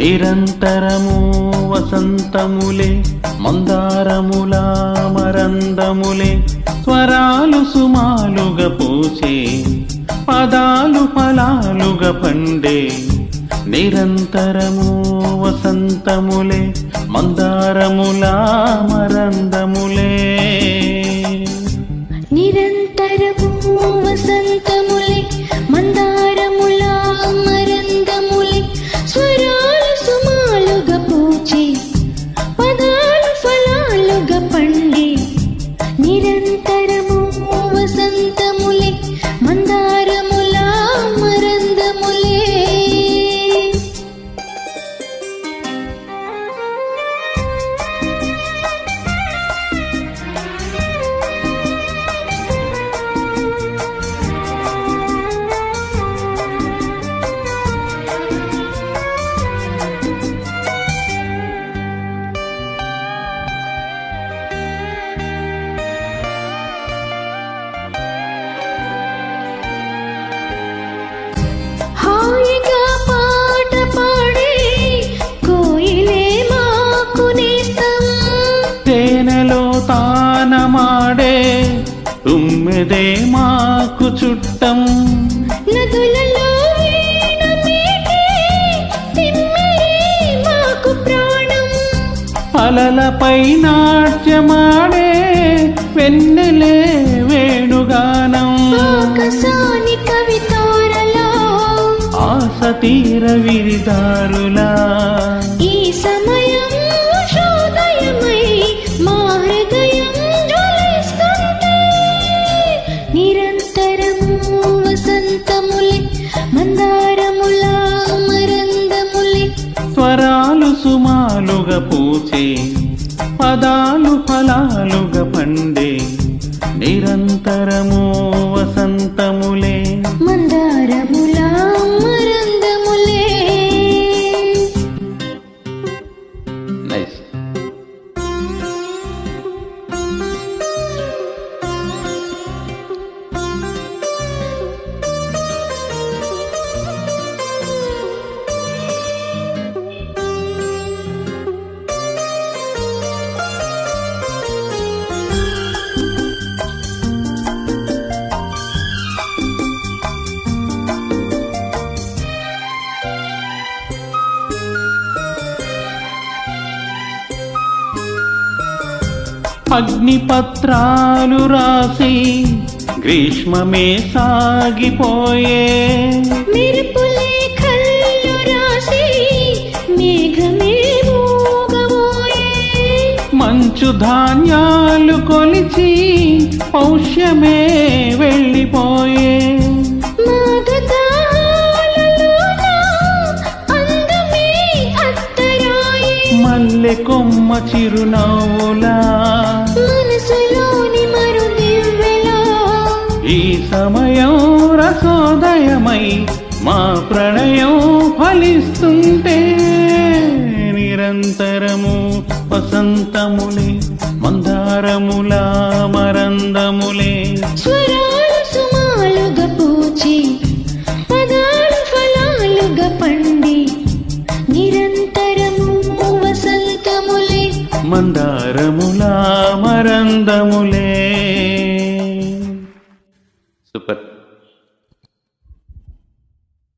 నిరంతరము వసంతములే మందారముల మరందములే స్వరాలు సుమాలుగా పూచే పదాలు ఫలాలుగా పండే నిరంతరము వసంతములే మందారముల మరందములే నిరంతరము వసంతములే మందారముల మరందములే స్వరాలు సుమాలుగా పూచే పదాలు ఫలాలుగా పండే నిరంతరము వసంతములే మందారముల మరందములే తానమాడే తుమ్మెదే మాకు చుట్టం నదులలో వీణ మీటే తిమ్మెరే మాకు ప్రాణం అలలపై నాట్యమాడే వెన్నెలే వేణుగానం ఆకాశాని కవితారలా ఆశ తీర విరిదారులా ఈ సమయం ఉషోదయమై మా హృదయం జ్వలిస్తుంటే నిరంతరము వసంతములే మందారముల మరందములే స్వరాలు సుమాలుగా పూచే పదాలు ఫలాలుగా పండే నిరంతరము వసంతములే మందారముల మరందములే. నైస్. అగ్నిపత్రాలు రాసి గ్రీష్మమే సాగిపోయే మెరుపులే కళ్ళు రాసి మేఘమే ఊగబోయే మంచు ధాన్యాలు కొలిచి పౌష్యమే వెళ్ళిపోయే మల్లె కొమ్మ చిరునవ్వులా మనసులోని మరు దివ్వెలా ఈ సమయం రసోదయమై మా ప్రణయం ఫలిస్తుంటే నిరంతరము వసంతములే మందారముల మరందములే స్వరాలు సుమాలుగా పూచి పదాలు ఫలాలుగా పండి నిరంతరము వసంతములే మందారముల మరందములే. సూపర్.